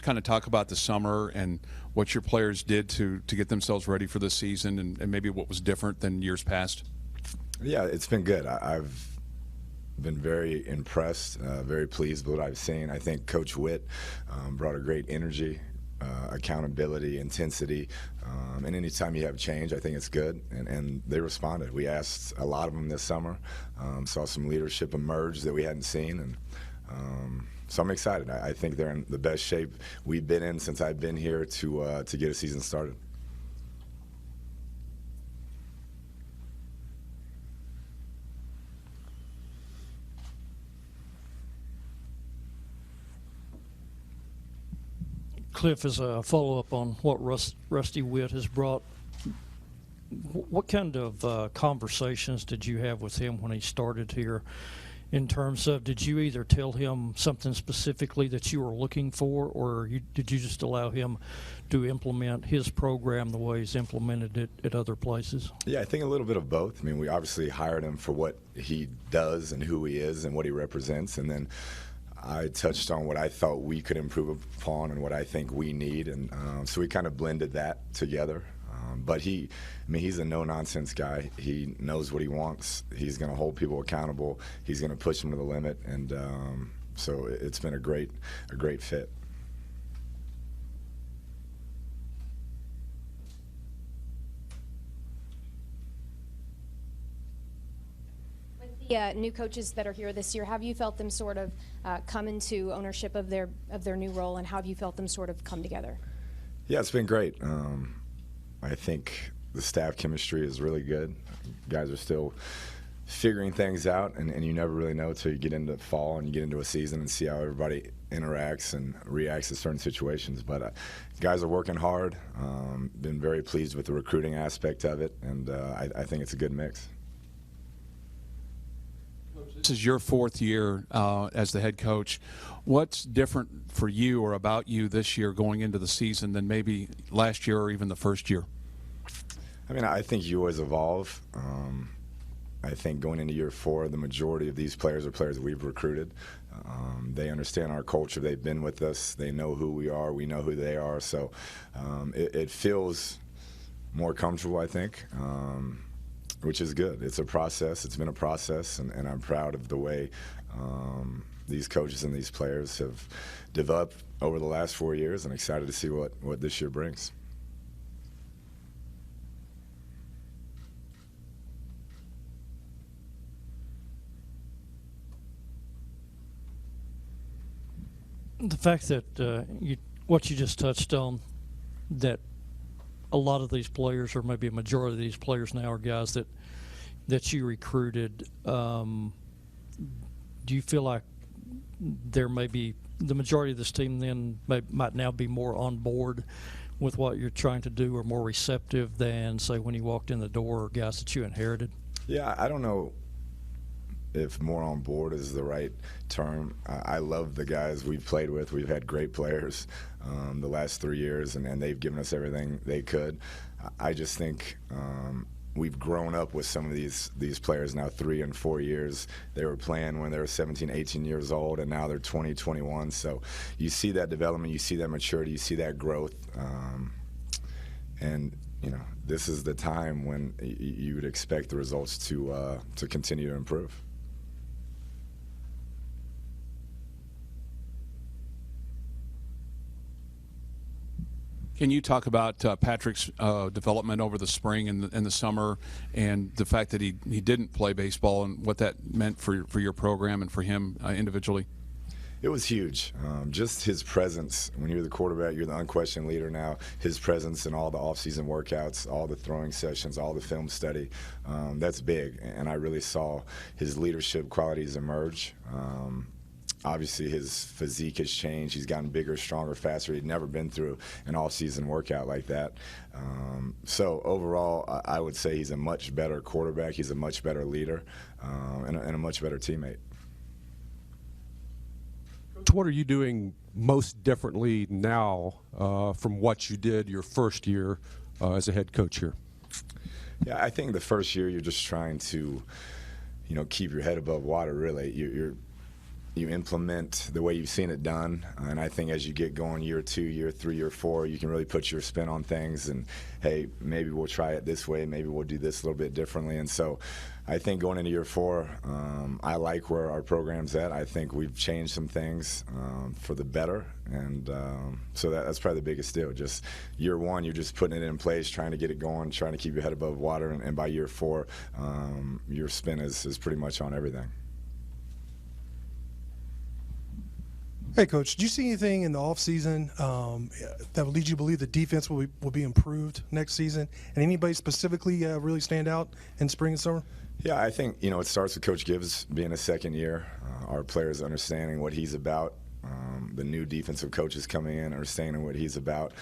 just kind of talk about the summer and what your players did to get themselves ready for this season, and maybe what was different than years past? Yeah, it's been good. I've been very impressed, very pleased with what I've seen. I think Coach Witt brought a great energy, accountability, intensity, and anytime you have change, I think it's good, and they responded. We asked a lot of them this summer, saw some leadership emerge that we hadn't seen, and so I'm excited. I think they're in the best shape we've been in since I've been here to get a season started. Cliff, as a follow-up on what Rusty Witt has brought, what kind of conversations did you have with him when he started here, in terms of, did you either tell him something specifically that you were looking for, or did you just allow him to implement his program the way he's implemented it at other places? Yeah, I think a little bit of both. I mean, we obviously hired him for what he does and who he is and what he represents, and then I touched on what I thought we could improve upon and what I think we need, and so we kind of blended that together. But he's a no-nonsense guy. He knows what he wants. He's going to hold people accountable. He's going to push them to the limit, and so it's been a great fit. New coaches that are here this year, have you felt them sort of come into ownership of their new role, and how have you felt them sort of come together? Yeah, it's been great. I think the staff chemistry is really good. Guys are still figuring things out, and you never really know until you get into fall and you get into a season and see how everybody interacts and reacts to certain situations. But guys are working hard. Been very pleased with the recruiting aspect of it, and I think it's a good mix. This is your fourth year as the head coach. What's different for you or about you this year going into the season than maybe last year or even the first year? I mean, I think you always evolve. I think going into year 4, the majority of these players are players we've recruited. They understand our culture. They've been with us. They know who we are. We know who they are. So it feels more comfortable, I think. Which is good. It's a process. It's been a process, and I'm proud of the way these coaches and these players have developed over the last 4 years, and excited to see what this year brings. The fact that what you just touched on, that a lot of these players, or maybe a majority of these players now, are guys that you recruited. Do you feel like there may be the majority of this team then might now be more on board with what you're trying to do, or more receptive than, say, when you walked in the door, or guys that you inherited? Yeah, I don't know if more on board is the right term. I love the guys we've played with. We've had great players the last 3 years, and they've given us everything they could. I just think we've grown up with some of these players now 3 and 4 years. They were playing when they were 17, 18 years old, and now they're 20, 21. So you see that development, you see that maturity, you see that growth. And you know, this is the time when you would expect the results to continue to improve. Can you talk about Patrick's development over the spring and the summer, and the fact that he didn't play baseball, and what that meant for your program and for him individually? It was huge. Just his presence. When you're the quarterback, you're the unquestioned leader now. His presence in all the off-season workouts, all the throwing sessions, all the film study, that's big. And I really saw his leadership qualities emerge. Obviously, his physique has changed. He's gotten bigger, stronger, faster. He'd never been through an all-season workout like that. So overall, I would say he's a much better quarterback. He's a much better leader, and a much better teammate. What are you doing most differently now from what you did your first year as a head coach here? Yeah, I think the first year you're just trying to, keep your head above water. Really, you're you implement the way you've seen it done. And I think as you get going year 2, year 3, year 4, you can really put your spin on things and, hey, maybe we'll try it this way, maybe we'll do this a little bit differently. And so I think going into year 4, I like where our program's at. I think we've changed some things for the better. And so that's probably the biggest deal. Just year 1, you're just putting it in place, trying to get it going, trying to keep your head above water. And by year 4, your spin is pretty much on everything. Hey, Coach, did you see anything in the offseason that would lead you to believe the defense will be improved next season? And anybody specifically really stand out in spring and summer? Yeah, I think, it starts with Coach Gibbs being a second year, our players understanding what he's about, the new defensive coaches coming in, understanding what he's about.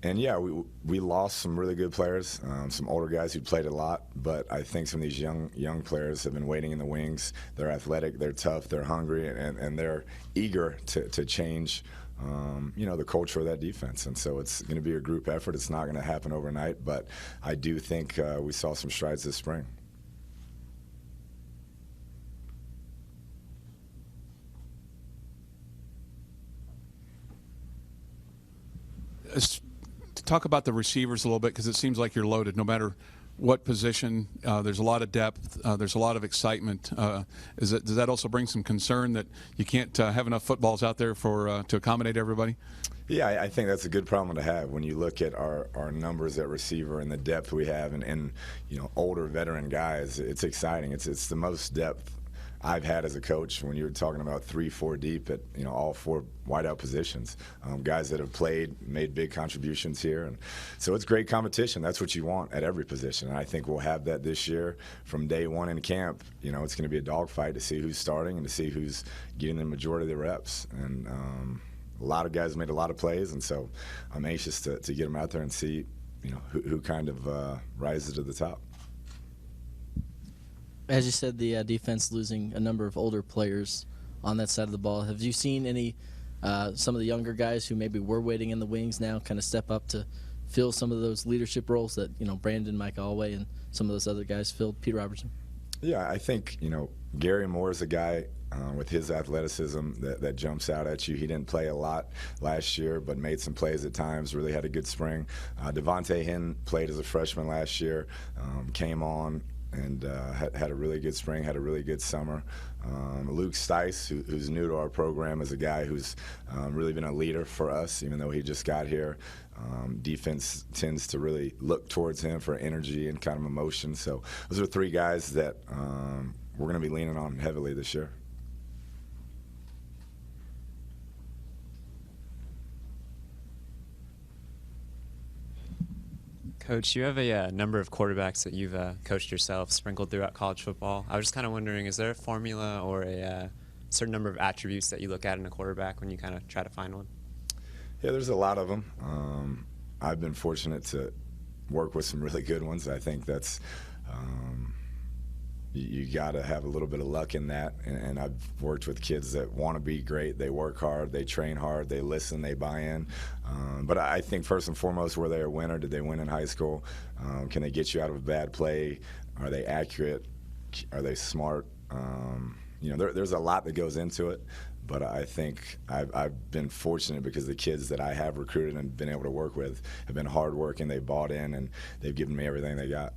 And, yeah, we lost some really good players, some older guys who played a lot, but I think some of these young players have been waiting in the wings. They're athletic, they're tough, they're hungry, and they're eager to change, the culture of that defense. And so it's going to be a group effort. It's not going to happen overnight, but I do think we saw some strides this spring. Talk about the receivers a little bit, because it seems like you're loaded no matter what position. There's a lot of depth. There's a lot of excitement. Does that also bring some concern that you can't have enough footballs out there to accommodate everybody? Yeah, I think that's a good problem to have when you look at our numbers at receiver and the depth we have, and older veteran guys. It's exciting. It's the most depth I've had as a coach when you're talking about 3-4 deep at all 4 wideout positions, guys that have played, made big contributions here, and so it's great competition. That's what you want at every position, and I think we'll have that this year from day 1 in camp. It's going to be a dogfight to see who's starting and to see who's getting the majority of the reps, and a lot of guys made a lot of plays, and so I'm anxious to get them out there and see who kind of rises to the top. As you said, the defense losing a number of older players on that side of the ball. Have you seen any some of the younger guys who maybe were waiting in the wings now kind of step up to fill some of those leadership roles that Brandon, Mike Allway, and some of those other guys filled? Pete Robertson. Yeah, I think Gary Moore is a guy with his athleticism that jumps out at you. He didn't play a lot last year, but made some plays at times. Really had a good spring. Devontae Henn played as a freshman last year, came on and had a really good spring, had a really good summer. Luke Stice, who's new to our program, is a guy who's really been a leader for us, even though he just got here. Defense tends to really look towards him for energy and kind of emotion. So those are 3 guys that we're going to be leaning on heavily this year. Coach, you have a number of quarterbacks that you've coached yourself, sprinkled throughout college football. I was just kind of wondering, is there a formula or a certain number of attributes that you look at in a quarterback when you kind of try to find one? Yeah, there's a lot of them. I've been fortunate to work with some really good ones. I think that's you got to have a little bit of luck in that. And I've worked with kids that want to be great. They work hard, they train hard, they listen, they buy in. But I think first and foremost, were they a winner? Did they win in high school? Can they get you out of a bad play? Are they accurate? Are they smart? There's a lot that goes into it. But I think I've been fortunate because the kids that I have recruited and been able to work with have been hardworking. They bought in, and they've given me everything they got.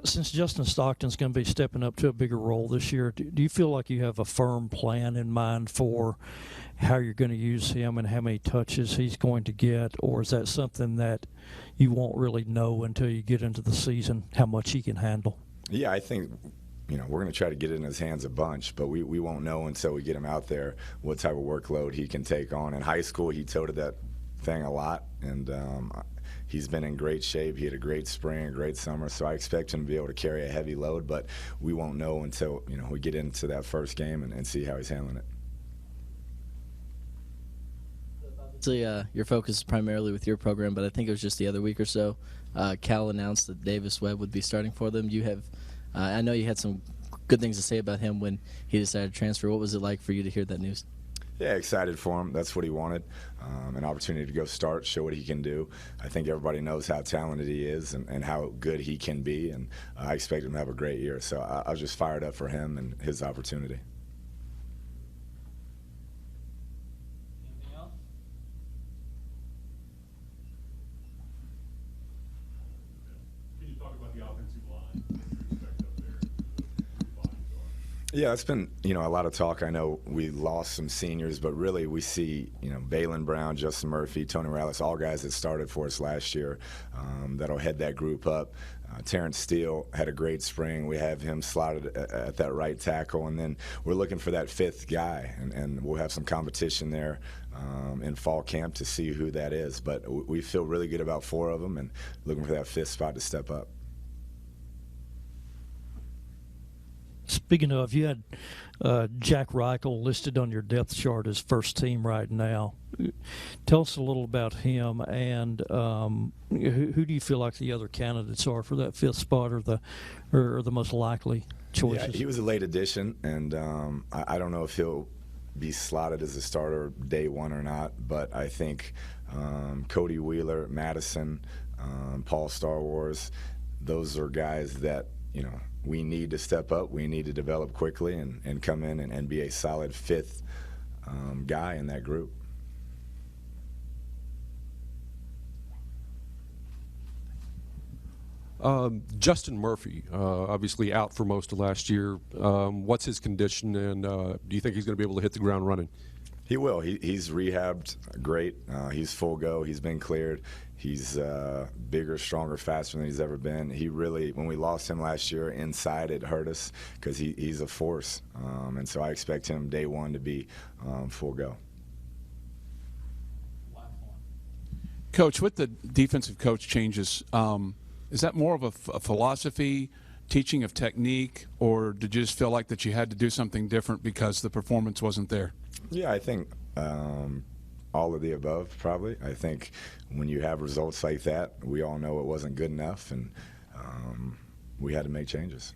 Since Justin Stockton's going to be stepping up to a bigger role this year, do you feel like you have a firm plan in mind for how you're going to use him and how many touches he's going to get, or is that something that you won't really know until you get into the season, how much he can handle? Yeah, I think we're going to try to get it in his hands a bunch, but we won't know until we get him out there what type of workload he can take on. In high school, he toted that thing a lot, and he's been in great shape. He had a great spring, a great summer, so I expect him to be able to carry a heavy load, but we won't know until we get into that first game and see how he's handling it. So your focus is primarily with your program, but I think it was just the other week or so, Cal announced that Davis Webb would be starting for them. You have, I know you had some good things to say about him when he decided to transfer. What was it like for you to hear that news? Yeah, excited for him. That's what he wanted. An opportunity to go start, show what he can do. I think everybody knows how talented he is and how good he can be, and I expect him to have a great year. So I was just fired up for him and his opportunity. Anything else? Can you talk about the offensive line? What you expect up there? The bodies are. Yeah, it's been, a lot of talk. I know we lost some seniors, but really we see, Balin Brown, Justin Murphy, Tony Morales, all guys that started for us last year that'll head that group up. Terrence Steele had a great spring. We have him slotted at that right tackle, and then we're looking for that fifth guy, and we'll have some competition there in fall camp to see who that is. But we feel really good about 4 of them and looking for that fifth spot to step up. Speaking of, you had Jack Reichel listed on your depth chart as first team right now. Tell us a little about him, and who do you feel like the other candidates are for that fifth spot, or the most likely choices? Yeah, he was a late addition, and I don't know if he'll be slotted as a starter day one or not, but I think Cody Wheeler, Madison, Paul Star Wars, those are guys that, we need to step up. We need to develop quickly and come in and be a solid fifth guy in that group. Justin Murphy, obviously out for most of last year. What's his condition, and do you think he's going to be able to hit the ground running? He will. He's rehabbed great. He's full go. He's been cleared. He's bigger, stronger, faster than he's ever been. He really, when we lost him last year inside, it hurt us because he's a force. And so I expect him day one to be full go. Coach, with the defensive coach changes, is that more of a philosophy, teaching of technique, or did you just feel like that you had to do something different because the performance wasn't there? Yeah, I think all of the above, probably. I think when you have results like that, we all know it wasn't good enough, and we had to make changes.